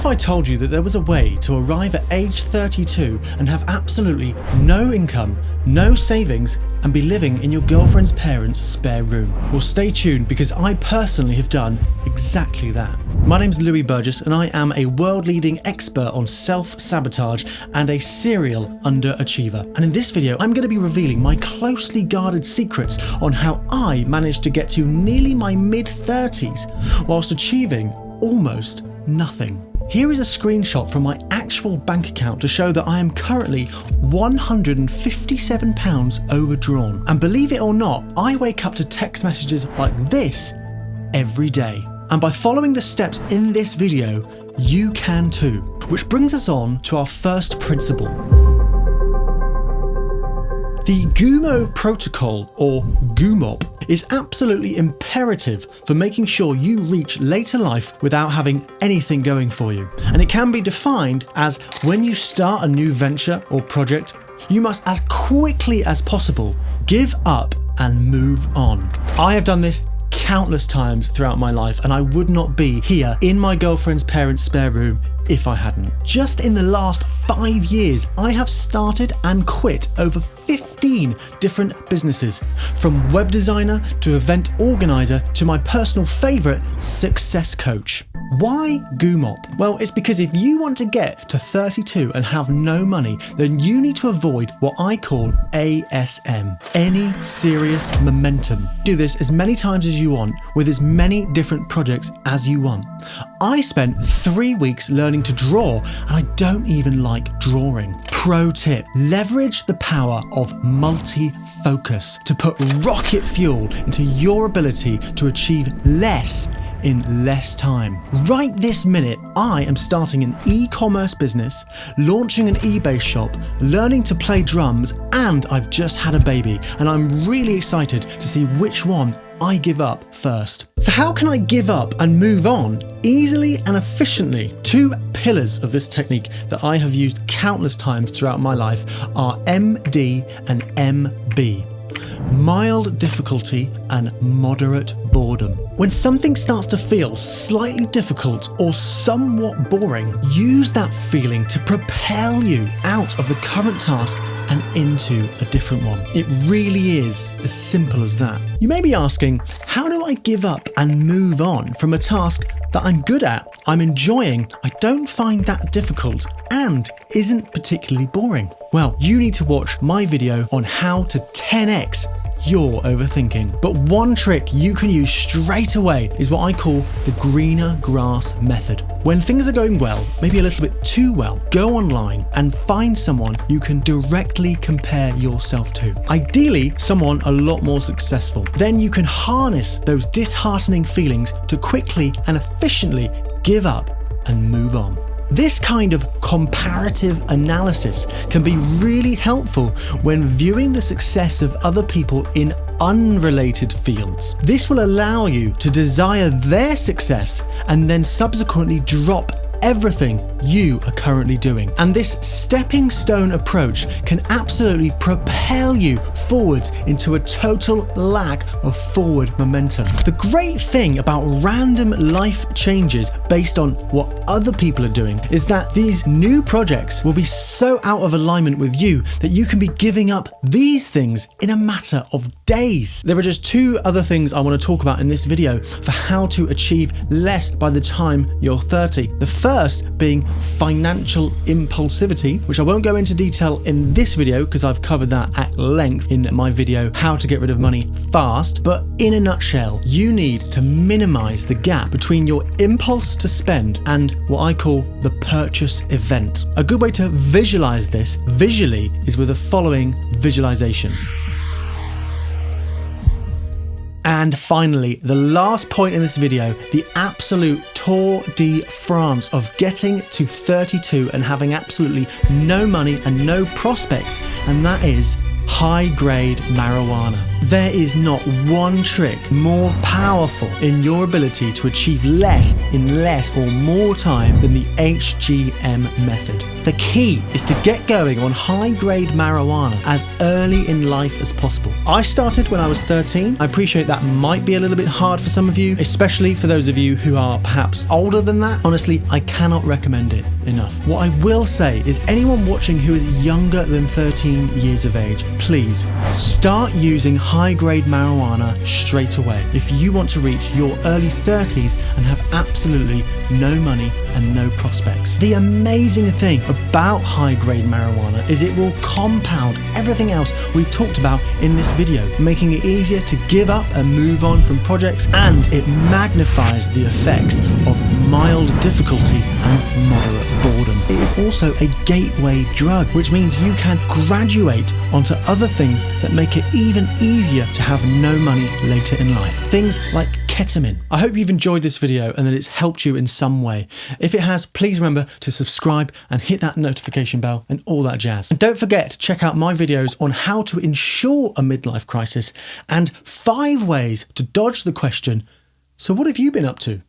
if I told you that there was a way to arrive at age 32 and have absolutely no income, no savings, and be living in your girlfriend's parents' spare room? Well, stay tuned, because I personally have done exactly that. My name's Louis Burgess, and I am a world-leading expert on self-sabotage and a serial underachiever. And in this video, I'm going to be revealing my closely guarded secrets on how I managed to get to nearly my mid-30s whilst achieving almost nothing. Here is a screenshot from my actual bank account to show that I am currently £157 overdrawn. And believe it or not, I wake up to text messages like this every day. And by following the steps in this video, you can too. Which brings us on to our first principle. The GUMO protocol, or GUMOP, is absolutely imperative for making sure you reach later life without having anything going for you. And it can be defined as when you start a new venture or project, you must as quickly as possible give up and move on. I have done this countless times throughout my life, and I would not be here in my girlfriend's parents' spare room if I hadn't. Just in the last 5 years, I have started and quit over 15 different businesses, from web designer to event organizer to my personal favorite, success coach. Why GUMOP? Well, it's because if you want to get to 32 and have no money, then you need to avoid what I call ASM, any serious momentum. Do this as many times as you want, with as many different projects as you want. I spent 3 weeks learning to draw, and I don't even like drawing. Pro tip: leverage the power of multi-focus to put rocket fuel into your ability to achieve less in less time. Right this minute, I am starting an e-commerce business, launching an eBay shop, learning to play drums, and I've just had a baby, and I'm really excited to see which one I give up first. So how can I give up and move on easily and efficiently? 2 pillars of this technique that I have used countless times throughout my life are MD and MB. Mild difficulty and moderate boredom. When something starts to feel slightly difficult or somewhat boring, use that feeling to propel you out of the current task and into a different one. It really is as simple as that. You may be asking, how do I give up and move on from a task that I'm good at, I'm enjoying, I don't find that difficult, and isn't particularly boring? Well, you need to watch my video on how to 10x your overthinking. But one trick you can use straight away is what I call the greener grass method. When things are going well, maybe a little bit too well, go online and find someone you can directly compare yourself to. Ideally, someone a lot more successful. Then you can harness those disheartening feelings to quickly and efficiently give up and move on. This kind of comparative analysis can be really helpful when viewing the success of other people in unrelated fields. This will allow you to desire their success and then subsequently drop everything you are currently doing. And this stepping stone approach can absolutely propel you forwards into a total lack of forward momentum. The great thing about random life changes based on what other people are doing is that these new projects will be so out of alignment with you that you can be giving up these things in a matter of days. There are just 2 other things I want to talk about in this video for how to achieve less by the time you're 30. The first being financial impulsivity, which I won't go into detail in this video because I've covered that at length in my video How to Get Rid of Money Fast. But in a nutshell, you need to minimize the gap between your impulse to spend and what I call the purchase event. A good way to visualize this visually is with the following visualization. And finally, the last point in this video, the absolute Tour de France of getting to 32 and having absolutely no money and no prospects, and that is high-grade marijuana. There is not one trick more powerful in your ability to achieve less in less or more time than the HGM method. The key is to get going on high-grade marijuana as early in life as possible. I started when I was 13. I appreciate that might be a little bit hard for some of you, especially for those of you who are perhaps older than that. Honestly, I cannot recommend it enough. What I will say is anyone watching who is younger than 13 years of age, please start using high-grade marijuana straight away if you want to reach your early 30s and have absolutely no money and no prospects. The amazing thing about high-grade marijuana is it will compound everything else we've talked about in this video, making it easier to give up and move on from projects, and it magnifies the effects of mild difficulty and moderate boredom. It is also a gateway drug, which means you can graduate onto other things that make it even easier to have no money later in life. Things like ketamine. I hope you've enjoyed this video and that it's helped you in some way. If it has, please remember to subscribe and hit that notification bell and all that jazz. And don't forget to check out my videos on how to ensure a midlife crisis and 5 ways to dodge the question, so what have you been up to?